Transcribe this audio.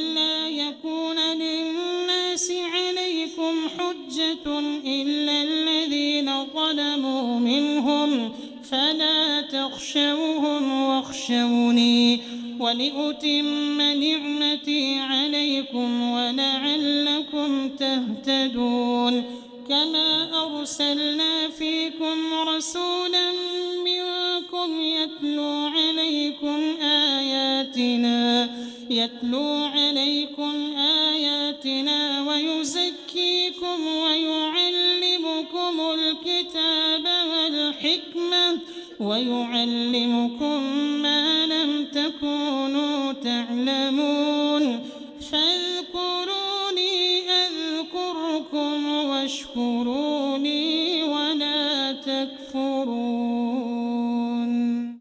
لئلا يكون للناس عليكم حجة إلا الذين ظلموا منهم فلا تخشوهم واخشوني ولأتم نعمتي عليكم ولعلكم تهتدون كما أرسلنا فيكم رسولا منكم يتلو عليكم آياتنا ويزكيكم ويعلمكم الكتاب والحكمة ويعلمكم ما لم تكونوا تعلمون فاذكروني أذكركم واشكروا لي ولا تكفرون.